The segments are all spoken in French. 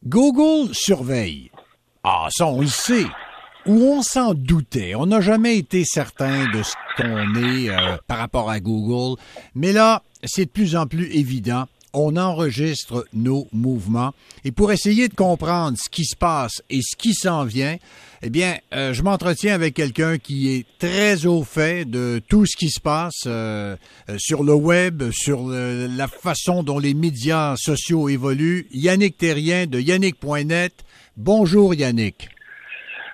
Google surveille. Ah, ça, on le sait. Ou on s'en doutait. On n'a jamais été certain de ce qu'on est par rapport à Google. Mais là, c'est de plus en plus évident. On enregistre nos mouvements. Et pour essayer de comprendre ce qui se passe et ce qui s'en vient, eh bien, je m'entretiens avec quelqu'un qui est très au fait de tout ce qui se passe sur le web, sur la façon dont les médias sociaux évoluent. Yannick Thérien de Yannick.net. Bonjour Yannick.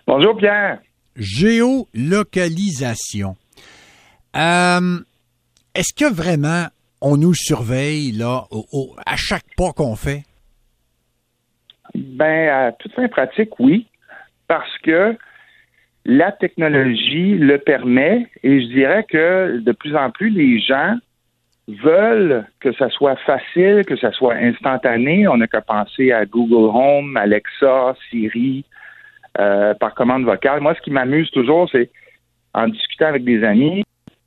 Bonjour Pierre. Géolocalisation. Est-ce que vraiment on nous surveille là à chaque pas qu'on fait? Ben, à toute fin pratique, oui, parce que la technologie le permet et je dirais que de plus en plus, les gens veulent que ça soit facile, que ça soit instantané. On n'a qu'à penser à Google Home, Alexa, Siri, par commande vocale. Moi, ce qui m'amuse toujours, c'est en discutant avec des amis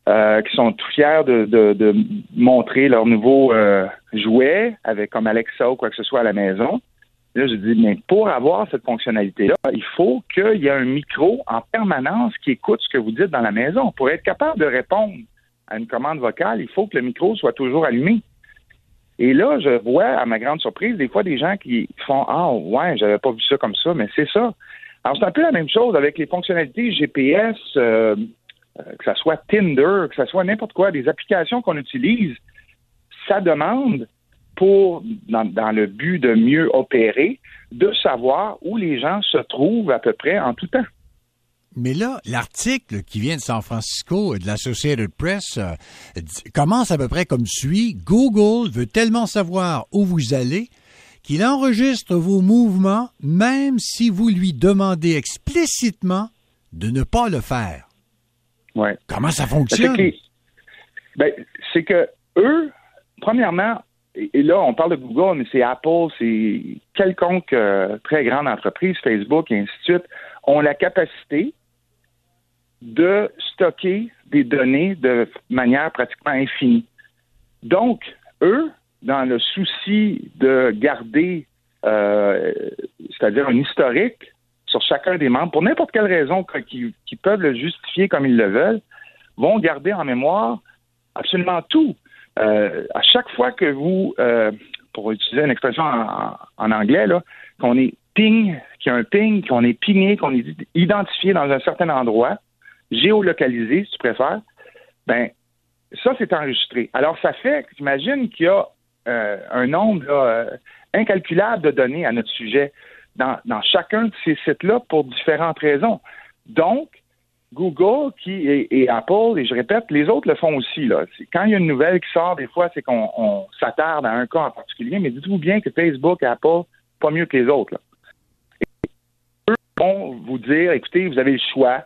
qui sont tout fiers de montrer leur nouveau jouet comme Alexa ou quoi que ce soit à la maison. Là, je dis, mais pour avoir cette fonctionnalité-là, il faut qu'il y ait un micro en permanence qui écoute ce que vous dites dans la maison. Pour être capable de répondre à une commande vocale, il faut que le micro soit toujours allumé. Et là, je vois, à ma grande surprise, des fois des gens qui font « Ah, ouais, j'avais pas vu ça comme ça », mais c'est ça. Alors, c'est un peu la même chose avec les fonctionnalités GPS, que ça soit Tinder, que ça soit n'importe quoi, des applications qu'on utilise, ça demande dans le but de mieux opérer, de savoir où les gens se trouvent à peu près en tout temps. Mais là, l'article qui vient de San Francisco et de l'Associated Press commence à peu près comme suit. Google veut tellement savoir où vous allez qu'il enregistre vos mouvements même si vous lui demandez explicitement de ne pas le faire. Ouais. Comment ça fonctionne? C'est que eux, premièrement, et là, on parle de Google, mais c'est Apple, c'est quelconque très grande entreprise, Facebook et ainsi de suite, ont la capacité de stocker des données de manière pratiquement infinie. Donc, eux, dans le souci de garder, c'est-à-dire un historique sur chacun des membres, pour n'importe quelle raison qui peuvent le justifier comme ils le veulent, vont garder en mémoire absolument tout. À chaque fois que vous, pour utiliser une expression en anglais, là, qu'on est qu'il y a un ping, qu'on est pingé, qu'on est identifié dans un certain endroit, géolocalisé, si tu préfères, ben ça, c'est enregistré. Alors, ça fait, j'imagine qu'il y a un nombre incalculable de données à notre sujet dans chacun de ces sites-là pour différentes raisons. Donc, Google et Apple, et je répète, les autres le font aussi. Là. Quand il y a une nouvelle qui sort, des fois, c'est qu'on s'attarde à un cas en particulier, mais dites-vous bien que Facebook et Apple, pas mieux que les autres. Là. Et eux vont vous dire, écoutez, vous avez le choix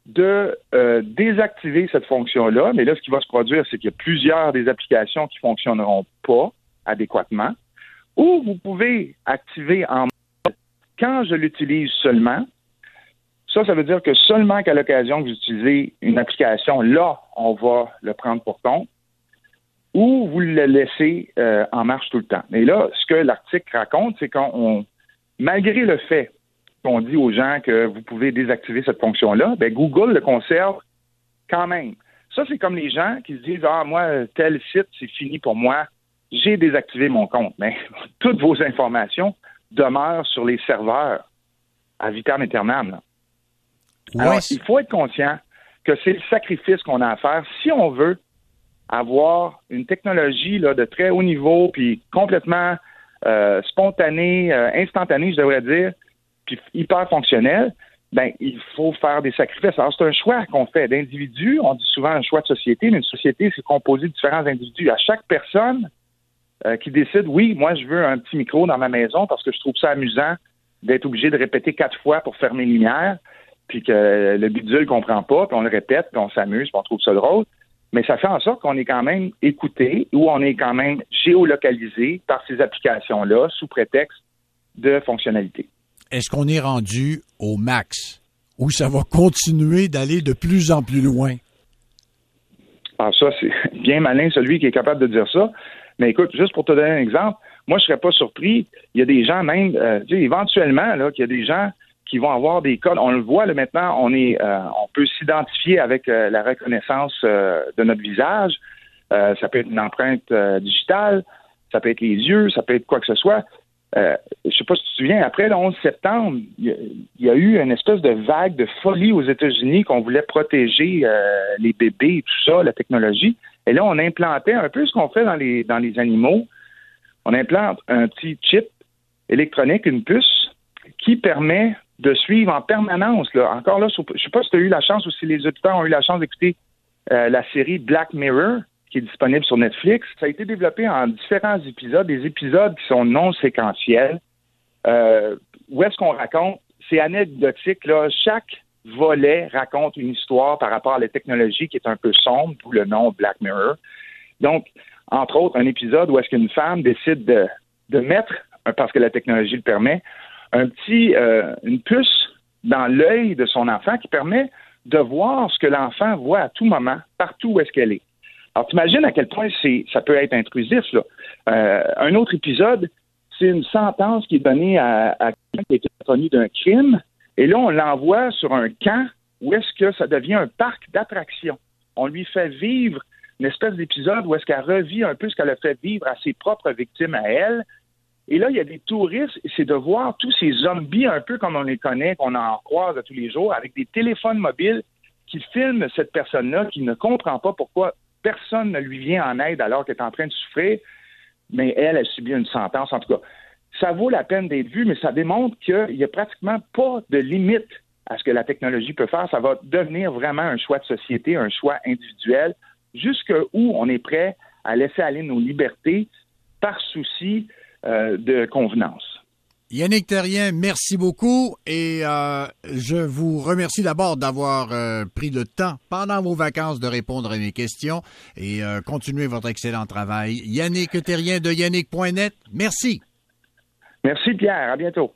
de désactiver cette fonction-là, mais là, ce qui va se produire, c'est qu'il y a plusieurs des applications qui ne fonctionneront pas adéquatement, ou vous pouvez activer en mode quand je l'utilise seulement. Ça veut dire que seulement qu'à l'occasion que vous utilisez une application, là, on va le prendre pour compte, ou vous le laissez en marche tout le temps. Mais là, ce que l'article raconte, c'est malgré le fait qu'on dit aux gens que vous pouvez désactiver cette fonction-là, ben Google le conserve quand même. Ça, c'est comme les gens qui se disent « Ah, moi, tel site, c'est fini pour moi, j'ai désactivé mon compte. » Mais toutes vos informations demeurent sur les serveurs à vitam aeternam, là. Alors, il faut être conscient que c'est le sacrifice qu'on a à faire si on veut avoir une technologie là, de très haut niveau, puis complètement spontanée, instantanée, je devrais dire, puis hyper fonctionnelle. Ben, il faut faire des sacrifices. Alors, c'est un choix qu'on fait d'individus. On dit souvent un choix de société, mais une société, c'est composé de différents individus. À chaque personne qui décide, oui, moi, je veux un petit micro dans ma maison parce que je trouve ça amusant d'être obligé de répéter 4 fois pour fermer les lumières, puis que le bidule ne comprend pas, puis on le répète, puis on s'amuse, puis on trouve ça drôle. Mais ça fait en sorte qu'on est quand même écouté ou on est quand même géolocalisé par ces applications-là sous prétexte de fonctionnalité. Est-ce qu'on est rendu au max ou ça va continuer d'aller de plus en plus loin? Alors ça, c'est bien malin celui qui est capable de dire ça. Mais écoute, juste pour te donner un exemple, moi, je serais pas surpris. Il y a des gens même, éventuellement, là, qu'il y a des gens qui vont avoir des codes. On le voit là, maintenant, on peut s'identifier avec la reconnaissance de notre visage. Ça peut être une empreinte digitale, ça peut être les yeux, ça peut être quoi que ce soit. Je sais pas si tu te souviens, après le 11 septembre, il y a eu une espèce de vague de folie aux États-Unis qu'on voulait protéger les bébés et tout ça, la technologie. Et là, on implantait un peu ce qu'on fait dans les animaux. On implante un petit chip électronique, une puce, qui permet de suivre en permanence. Là. Encore là, je ne sais pas si tu as eu la chance ou si les auditeurs ont eu la chance d'écouter la série Black Mirror, qui est disponible sur Netflix. Ça a été développé en différents épisodes, des épisodes qui sont non séquentiels. Où est-ce qu'on raconte? C'est anecdotique, là. Chaque volet raconte une histoire par rapport à la technologie qui est un peu sombre, d'où le nom Black Mirror. Donc, entre autres, un épisode où est-ce qu'une femme décide de mettre, parce que la technologie le permet, une puce dans l'œil de son enfant qui permet de voir ce que l'enfant voit à tout moment, partout où est-ce qu'elle est. Alors, t'imagines à quel point ça peut être intrusif, là. Un autre épisode, c'est une sentence qui est donnée à quelqu'un qui a été reconnu d'un crime, et là, on l'envoie sur un camp où est-ce que ça devient un parc d'attractions. On lui fait vivre une espèce d'épisode où est-ce qu'elle revit un peu ce qu'elle a fait vivre à ses propres victimes à elle. Et là, il y a des touristes, et c'est de voir tous ces zombies un peu comme on les connaît, qu'on en croise à tous les jours, avec des téléphones mobiles qui filment cette personne-là qui ne comprend pas pourquoi personne ne lui vient en aide alors qu'elle est en train de souffrir, mais elle subit une sentence. En tout cas, ça vaut la peine d'être vu, mais ça démontre qu'il n'y a pratiquement pas de limite à ce que la technologie peut faire. Ça va devenir vraiment un choix de société, un choix individuel, jusqu'où on est prêt à laisser aller nos libertés par souci de convenance. Yannick Terrien, merci beaucoup et je vous remercie d'abord d'avoir pris le temps pendant vos vacances de répondre à mes questions et continuer votre excellent travail. Yannick Terrien de yannick.net, merci. Merci Pierre, à bientôt.